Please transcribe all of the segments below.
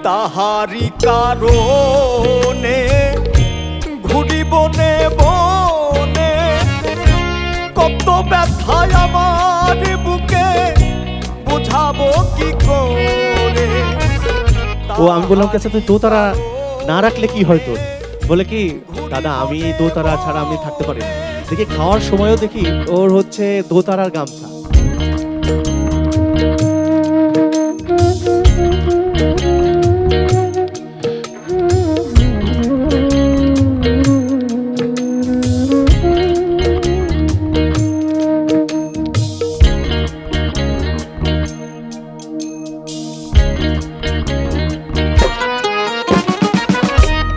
তাহারি কারণে ঘুরি বনে বনে, কত ব্যথায় আমার বুকে বুঝাবো কি করে। ও আমি বললাম কাছে তুই দোতারা না রাখলে কি হয় তোর? বলে কি দাদা আমি দোতারা ছাড়া আমি থাকতে পারি না। দেখি খাওয়ার সময়ও দেখি ওর হচ্ছে দোতারার গামছা।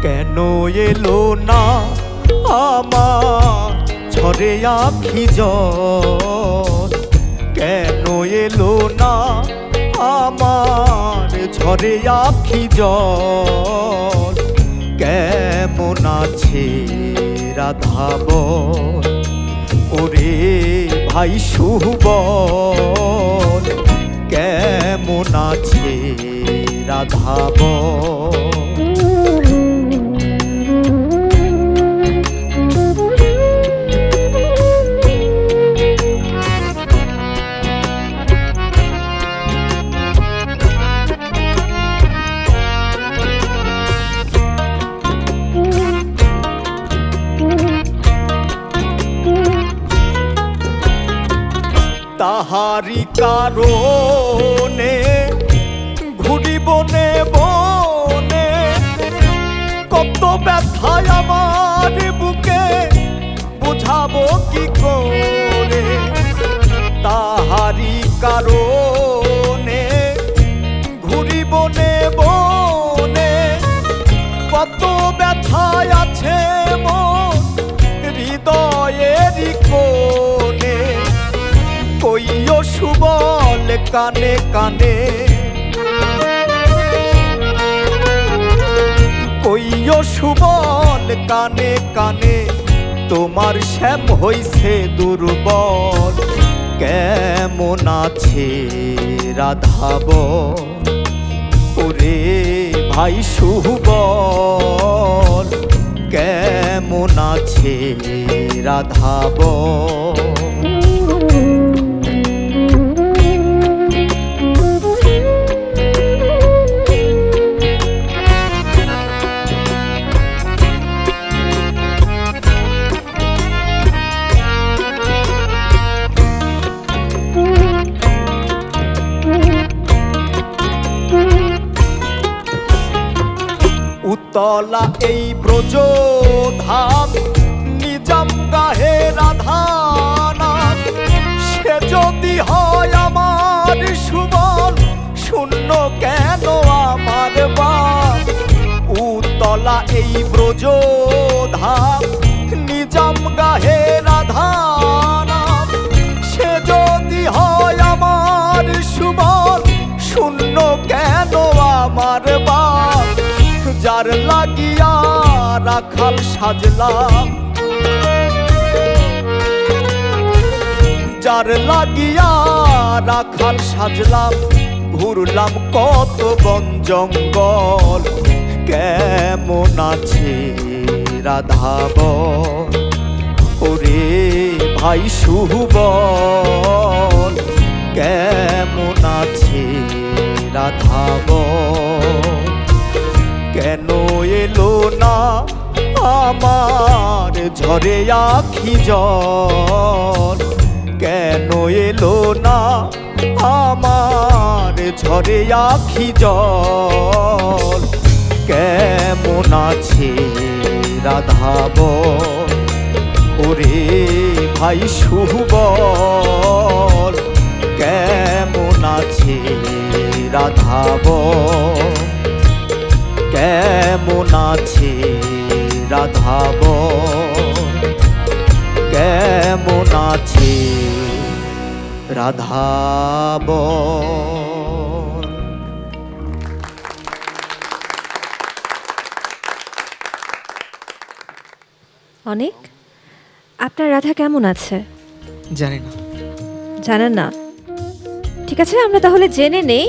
কেন এলো না আমার ঝরে আখি জল, কেন এলো না আমার ঝরে আখি জল। কেমন আছে রাধাবন ওরে ভাই সুবল, কেমন আছে রাধাবন। তাহারি কারণে ঘুরি বনে বনে, কত ব্যথায় আমার বুকে বুঝাবো কি করে। তাহারি কারণে ঘুরি বনে বনে, কত ব্যথায় আছে মন হৃদয়েরই কোণে। কইও সুবল কানে কানে, কইও সুবল কানে কানে, তোমার শ্যাম হইছে দুর্বল। কেমন আছে রাধাবন ওরে ভাই সুবল, কেমন আছে রাধাবন। উতলা এই ব্রজ ধাম নিজাম গাহে রাধানাথ, সে যদি হয় আমার সুবল শূন্য কেন আমার বাপ। উতলা এই ব্রজ ধাম নিজাম গাহে রাধানাথ, সে যদি হয় আমার সুবল শূন্য কেন আমার বাপ। যার লাগিয়া রাখাল সাজলাম, যার লাগিয়া রাখাল সাজলাম, ঘুরলাম কত বন জঙ্গল। কেমন আছে রাধাবন ওরে ভাই সুবল, কেমন আছে রাধাবন। কেন এলো না আমার ঝরে আখি জল, কেন এলো না আমার ঝরে আখি জল। কেমন আছে রাধাবন ওরে ভাই সুবল, কেমন আছে রাধাবন, কেমন আছে রাধাবন, কেমন আছে রাধাবন। অনেক আপনার রাধা কেমন আছে? জানি না। জানেন না? ঠিক আছে, আমরা তাহলে জেনে নেই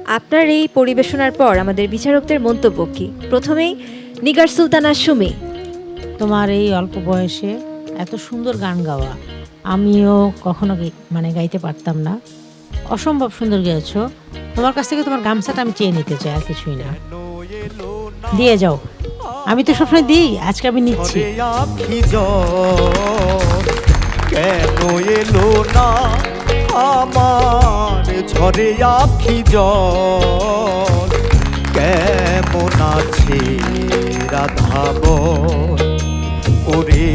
আপনার এই পরিবেশনার পর আমাদের বিচারকদের মন্তব্য কি? প্রথমেই নিগার সুলতানা সুমি। তোমার এই অল্প বয়সে এত সুন্দর গান গাওয়া আমিও কখনো গাইতে পারতাম না। অসম্ভব সুন্দর গেয়েছো। তোমার কাছ থেকে তোমার গামছাটা আমি চেয়ে নিতে চাই, আর কিছুই না। দিয়ে যাও। আমি তো সবসময় দিই, আজকে আমি নিচ্ছি। ঝরে আখি জল কেন এলো না আমার, ঝরে আখি জল কেমন আছে রাধাবন, ওরে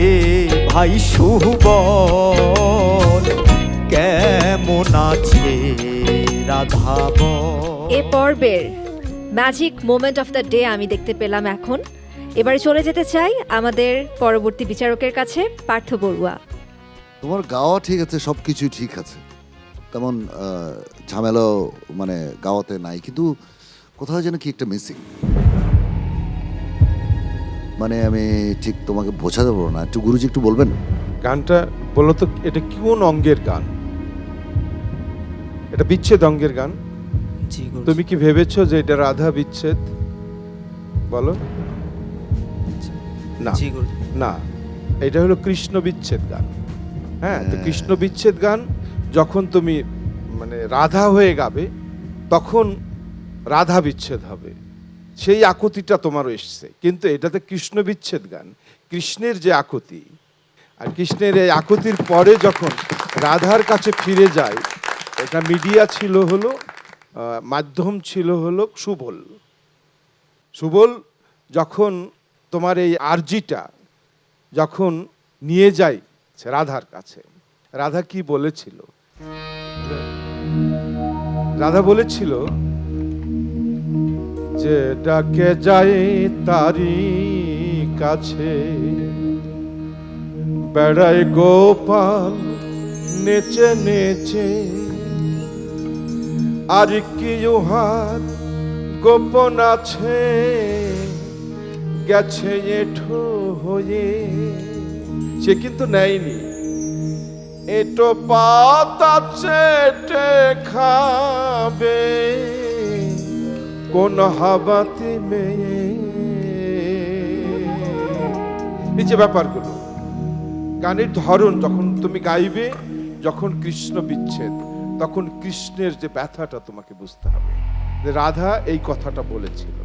ভাই সুবল কেমন আছে রাধাবন। এ পর্বের magic moment of the day আমি দেখতে পেলাম এখন। এবারে চলে যেতে চাই আমাদের পরবর্তী বিচারকের কাছে, পার্থ বড়ুয়া। তোমার গাওয়া ঠিক আছে, সব কিছুই ঠিক আছে, তেমন ঝামেলাও গাওয়াতে নাই, কিন্তু কোথাও যেন কি একটা মিসিং। আমি ঠিক তোমাকে বোঝাতে পারবো না, একটু গুরুজি একটু বলবেন। গানটা বলো তো, এটা কোন অঙ্গের গান? এটা বিচ্ছেদ অঙ্গের গান। তুমি কি ভেবেছো যে এটা রাধা বিচ্ছেদ? বলো না, না, এটা হলো কৃষ্ণ বিচ্ছেদ গান। হ্যাঁ, তো কৃষ্ণ বিচ্ছেদ গান যখন তুমি রাধা হয়ে গাবে, তখন রাধা বিচ্ছেদ হবে, সেই আকুতিটা তোমারও এসছে। কিন্তু এটাতে কৃষ্ণ বিচ্ছেদ গান, কৃষ্ণের যে আকুতি, আর কৃষ্ণের এই আকুতির পরে যখন রাধার কাছে ফিরে যায়, এটা মিডিয়া ছিল হলো, মাধ্যম ছিল হলো সুবল। সুবল যখন তোমার এই আরজিটা যখন নিয়ে যায় রাধার কাছে, রাধা কি বলেছিল? রাধা বলেছিল যে ডাকে যায় তারি কাছে, বেড়ায় গোপাল নেচে নেচে, আর কি উহার গোপন আছে, গেছে এঠো হয়ে। সে কিন্তু নেয়নি, এটো পাতা চেটে খাবে কোন হাবাতি মেয়ে। এই যে ব্যাপারগুলো, গানের ধরন যখন তুমি গাইবে, যখন কৃষ্ণ বিচ্ছেদ, তখন কৃষ্ণের যে ব্যথাটা তোমাকে বুঝতে হবে, যে রাধা এই কথাটা বলেছিল।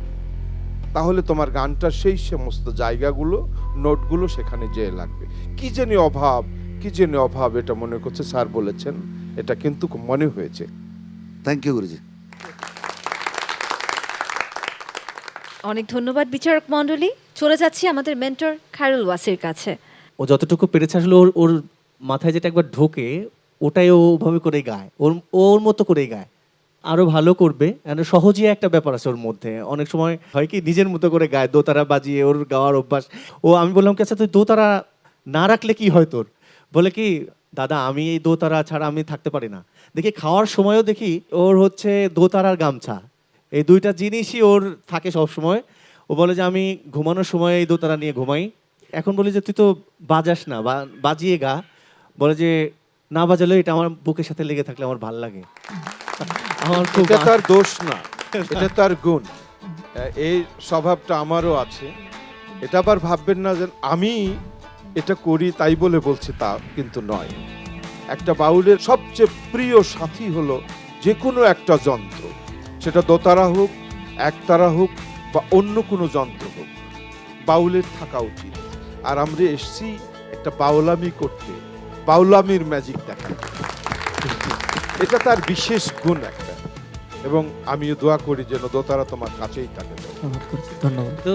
তাহলে তোমার গানটা সেই সমস্ত জায়গাগুলো, নোটগুলো সেখানে যেয়ে লাগবে। কি জানি অভাব, কি জানি অভাব, এটা মনে করছে স্যার বলেছেন, এটা কিন্তু মনে হয়েছে। থ্যাংক ইউ গুরুজি। অনেক ধন্যবাদ বিচারক মণ্ডলী। চলে যাচ্ছি আমাদের মেন্টর খায়রুল ওয়াসির কাছে। ও যতটুকু পেরেছে আসলে ওর মাথায় যেটা একবার ঢোকে, ওটাই ও ওভাবে করে গায়, ওর মতো করেই গায়। আরো ভালো করবে, সহজই একটা ব্যাপার আছে ওর মধ্যে। অনেক সময় হয় কি নিজের মতো করে গায়, দোতারা বাজিয়ে, ওর গাওয়ার অভ্যাস। আমি বললাম কি, আচ্ছা তুই দোতারা না রাখলে কি হয় তোর? বলে কি, দাদা আমি এই দোতারা ছাড়া আমি থাকতে পারি না। দেখি খাওয়ার সময়ও দেখি ওর হচ্ছে দোতারার গামছা, এই দুইটা জিনিসই ওর থাকে সব সময়। ও বলে যে আমি ঘুমানোর সময় এই দোতারা নিয়ে ঘুমাই। এখন বলি যে তুই তো বাজাস না, বাজিয়ে গা। বলে যে না বাজালেও এটা আমার বুকের সাথে লেগে থাকলে আমার ভাল লাগে। এটা তার দোষ না, এটা তার গুণ। এই স্বভাবটা আমারও আছে। এটা আবার ভাববেন না যে আমি এটা করি তাই বলে বলছি, তা কিন্তু নয়। একটা বাউলের সবচেয়ে প্রিয় সাথী হলো যে কোনো একটা যন্ত্র, সেটা দোতারা হোক, একতারা হোক, বা অন্য কোনো যন্ত্র হোক, বাউলের থাকা উচিত। আর আমরা এসছি একটা বাউলামি করতে, বাউলামির ম্যাজিক দেখাতে। এটা তার বিশেষ গুণ একটা, এবং আমিও দোয়া করি যেন দোতারা তোমার কাছেই থাকে। ধন্যবাদ। তো